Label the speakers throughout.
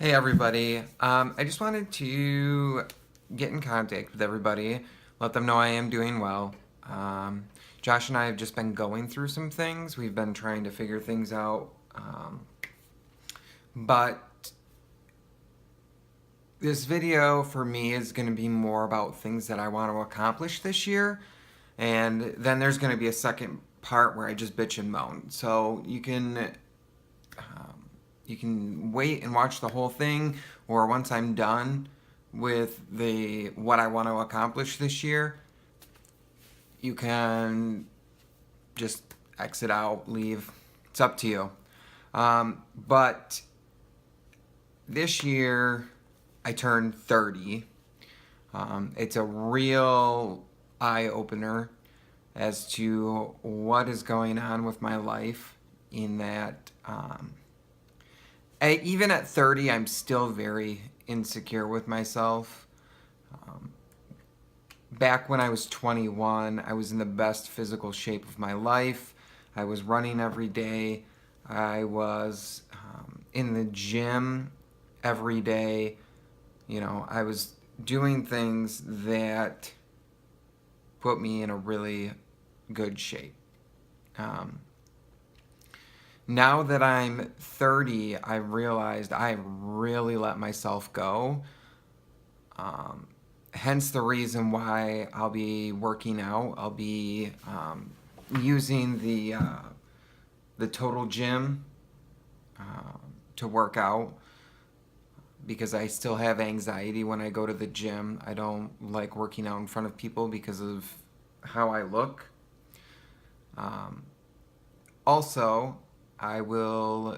Speaker 1: Hey everybody, I just wanted to get in contact with everybody, let them know I am doing well. Josh and I have just been going through some things. We've been trying to figure things out, but this video for me is going to be more about things that I want to accomplish this year, and then there's going to be a second part where I just bitch and moan. So you can wait and watch the whole thing, or once I'm done with the what I want to accomplish this year, you can just exit out, leave. It's up to you. But this year, I turned 30. It's a real eye-opener as to what is going on with my life in that even at 30, I'm still very insecure with myself. Back when I was 21, I was in the best physical shape of my life. I was running every day. I was in the gym every day. You know, I was doing things that put me in a really good shape. Now that I'm 30, I realized I really let myself go. Hence the reason why I'll be working out. I'll be using the Total Gym to work out because I still have anxiety when I go to the gym. I don't like working out in front of people because of how I look. Also, I will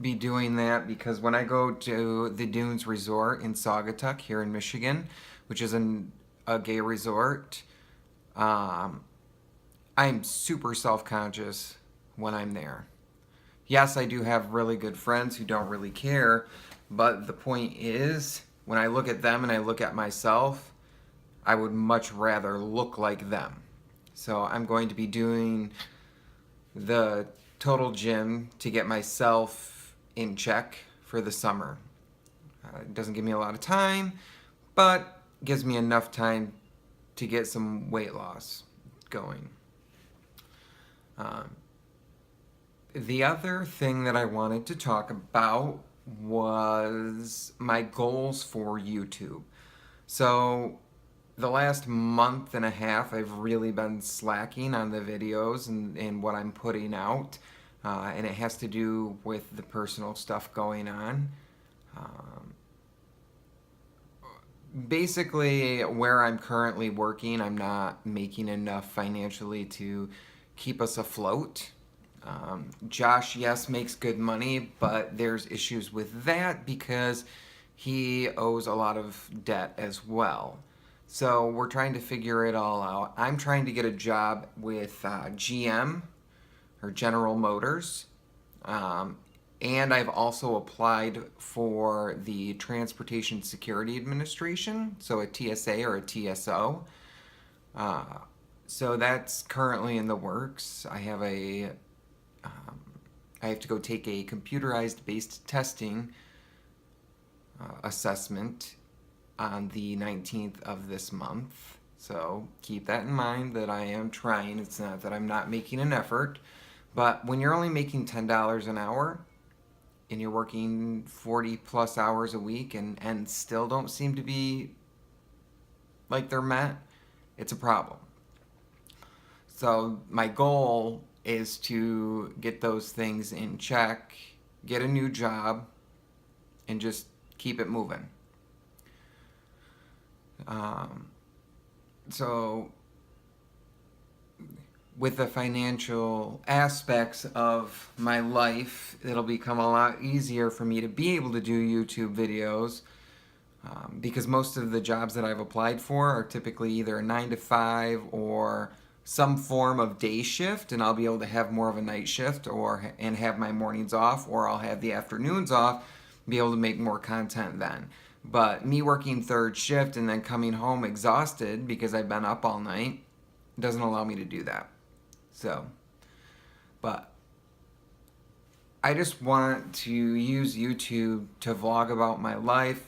Speaker 1: be doing that because when I go to the Dunes Resort in Saugatuck here in Michigan, which is a gay resort, I'm super self-conscious when I'm there. Yes, I do have really good friends who don't really care, but the point is, when I look at them and I look at myself, I would much rather look like them. So I'm going to be doing the Total Gym to get myself in check for the summer. It doesn't give me a lot of time, but gives me enough time to get some weight loss going. The other thing that I wanted to talk about was my goals for YouTube. So the last month and a half, I've really been slacking on the videos and what I'm putting out. And it has to do with the personal stuff going on. Basically, where I'm currently working, I'm not making enough financially to keep us afloat. Josh, yes, makes good money, but there's issues with that because he owes a lot of debt as well. So we're trying to figure it all out. I'm trying to get a job with GM, or General Motors, and I've also applied for the Transportation Security Administration, so a TSA or a TSO. So that's currently in the works. I have to go take a computerized based testing assessment on the 19th of this month. So keep that in mind that I am trying. It's not that I'm not making an effort. But when you're only making $10 an hour and you're working 40 plus hours a week and still don't seem to be like they're met, it's a problem. So my goal is to get those things in check, get a new job, and just keep it moving. So with the financial aspects of my life, it'll become a lot easier for me to be able to do YouTube videos because most of the jobs that I've applied for are typically either a 9 to 5 or some form of day shift, and I'll be able to have more of a night shift and have my mornings off, or I'll have the afternoons off, be able to make more content then. But me working third shift and then coming home exhausted because I've been up all night doesn't allow me to do that. So, but I just want to use YouTube to vlog about my life,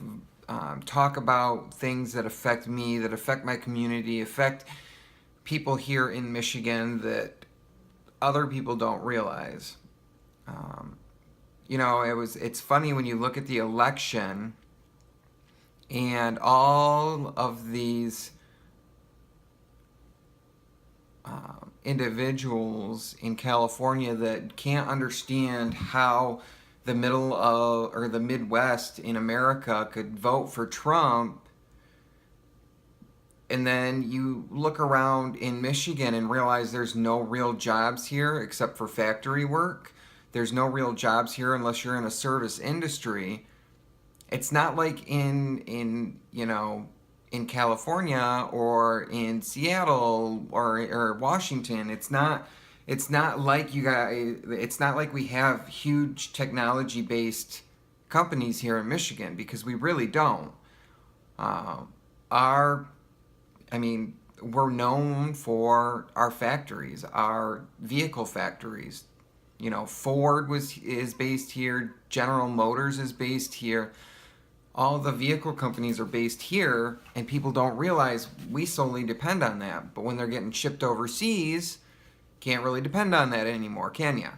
Speaker 1: talk about things that affect me, that affect my community, affect people here in Michigan that other people don't realize. It's funny when you look at the election and all of these individuals in California that can't understand how the middle of or the Midwest in America could vote for Trump, and then you look around in Michigan and realize there's no real jobs here except for factory work. There's no real jobs here unless you're in a service industry. It's not like in California or in Seattle or Washington. It's not like you guys. It's not like we have huge technology based companies here in Michigan, because we really don't. We're known for our factories, our vehicle factories. Ford is based here. General Motors is based here. All the vehicle companies are based here, and people don't realize we solely depend on that. But when they're getting shipped overseas, can't really depend on that anymore, can ya?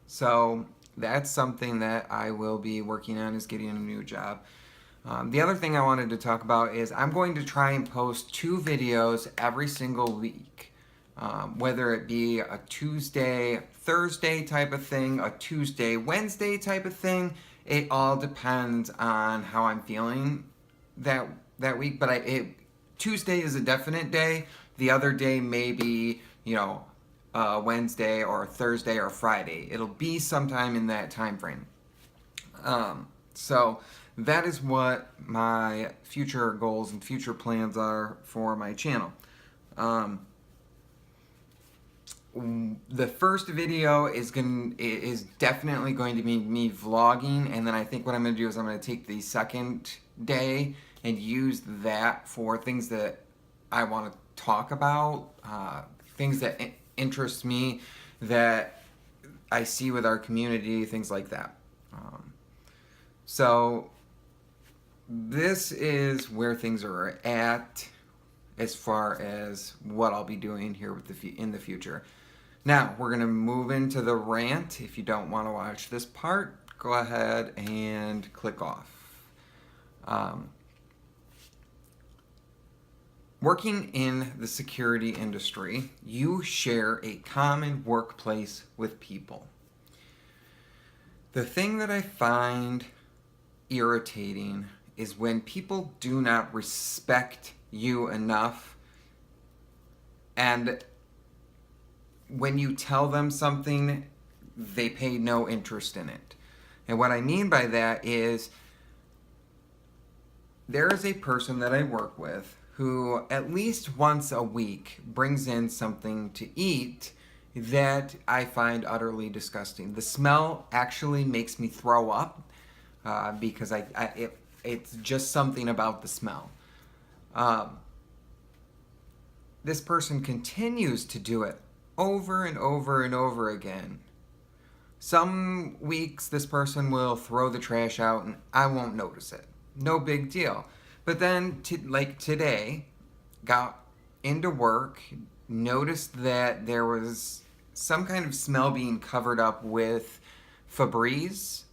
Speaker 1: So that's something that I will be working on, is getting a new job. The other thing I wanted to talk about is I'm going to try and post 2 videos every single week. Whether it be a Tuesday, Thursday type of thing, a Tuesday, Wednesday type of thing. It all depends on how I'm feeling that week. But Tuesday is a definite day. The other day may be, Wednesday or Thursday or Friday. It'll be sometime in that time frame. So that is what my future goals and future plans are for my channel. The first video is definitely going to be me vlogging, and then I think what I'm going to do is I'm going to take the second day and use that for things that I want to talk about, things that interest me, that I see with our community, things like that. So this is where things are at as far as what I'll be doing here in the future. Now, we're going to move into the rant. If you don't want to watch this part, go ahead and click off. Working in the security industry, you share a common workplace with people. The thing that I find irritating is when people do not respect you enough, and when you tell them something, they pay no interest in it. And what I mean by that is, there is a person that I work with who at least once a week brings in something to eat that I find utterly disgusting. The smell actually makes me throw up because it's just something about the smell. This person continues to do it over and over and over again. Some weeks this person will throw the trash out and I won't notice it. No big deal. But then, like today, got into work, noticed that there was some kind of smell being covered up with Febreze.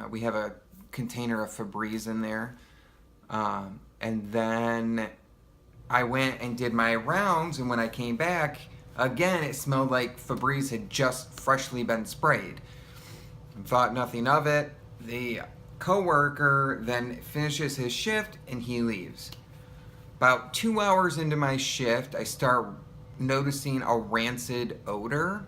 Speaker 1: We have a container of Febreze in there. And then I went and did my rounds, and when I came back, again, it smelled like Febreze had just freshly been sprayed. Thought nothing of it. The coworker then finishes his shift and he leaves. About 2 hours into my shift, I start noticing a rancid odor.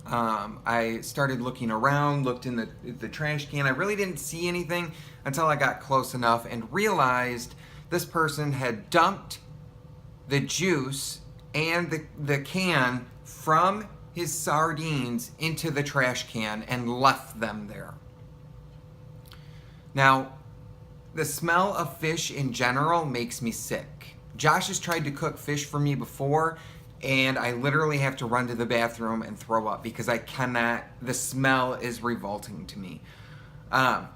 Speaker 1: I started looking around, looked in the trash can. I really didn't see anything until I got close enough and realized this person had dumped the juice and the can from his sardines into the trash can and left them there. Now, the smell of fish in general makes me sick. Josh has tried to cook fish for me before. and I literally have to run to the bathroom and throw up because I cannot, the smell is revolting to me. Um,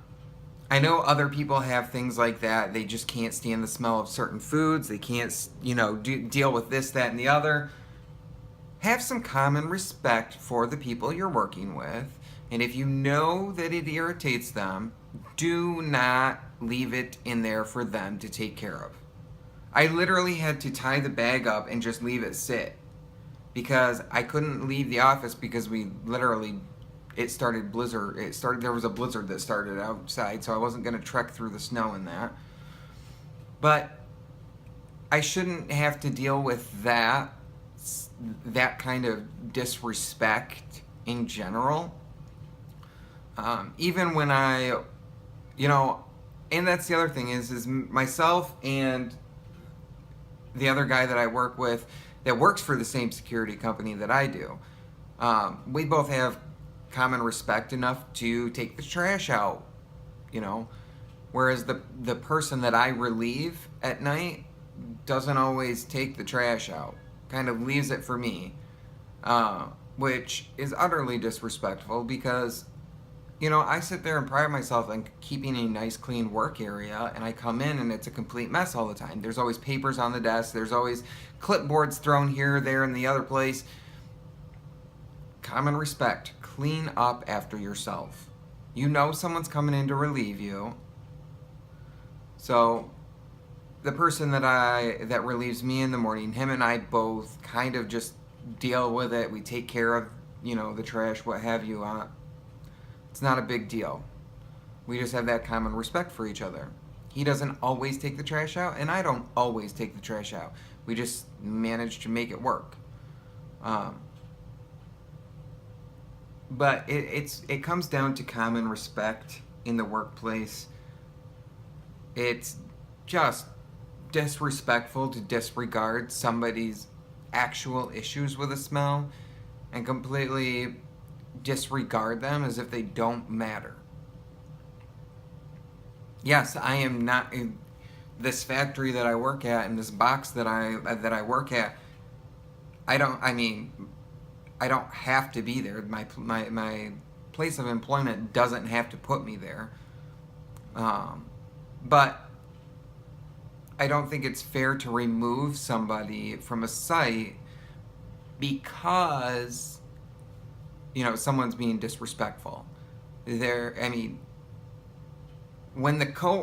Speaker 1: I know other people have things like that. They just can't stand the smell of certain foods. They can't, deal with this, that, and the other. Have some common respect for the people you're working with. And if you know that it irritates them, do not leave it in there for them to take care of. I literally had to tie the bag up and just leave it sit because I couldn't leave the office because there was a blizzard that started outside, so I wasn't going to trek through the snow in that. But I shouldn't have to deal with that kind of disrespect in general. Even when and that's the other thing is myself and the other guy that I work with that works for the same security company that I do, we both have common respect enough to take the trash out, whereas the person that I relieve at night doesn't always take the trash out, kind of leaves it for me, which is utterly disrespectful because I sit there and pride myself on keeping a nice clean work area, and I come in and it's a complete mess all the time. There's always papers on the desk, there's always clipboards thrown here, there, and the other place. Common respect. Clean up after yourself. Someone's coming in to relieve you. So the person that relieves me in the morning, him and I both kind of just deal with it. We take care of, the trash, what have you. It's not a big deal. We just have that common respect for each other. He doesn't always take the trash out, and I don't always take the trash out. We just manage to make it work. But it comes down to common respect in the workplace. It's just disrespectful to disregard somebody's actual issues with a smell and completely disregard them as if they don't matter. Yes, I am not in this factory that I work at, in this box that I work at. I don't have to be there. My place of employment doesn't have to put me there. But I don't think it's fair to remove somebody from a site because someone's being disrespectful. When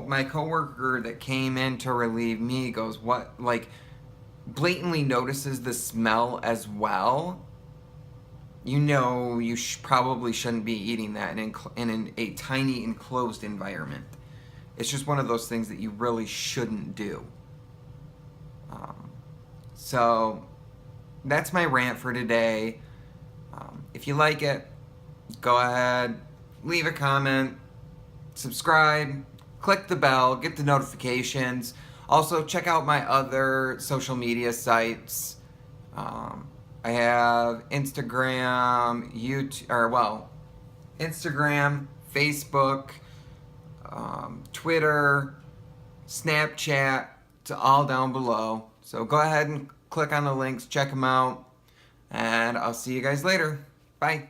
Speaker 1: my coworker that came in to relieve me goes, what, blatantly notices the smell as well, you probably shouldn't be eating that in a tiny enclosed environment. It's just one of those things that you really shouldn't do. So that's my rant for today. If you like it, go ahead, leave a comment, subscribe, click the bell, get the notifications. Also, check out my other social media sites. I have Instagram, Instagram, Facebook, Twitter, Snapchat. It's all down below. So go ahead and click on the links, check them out, and I'll see you guys later. Bye.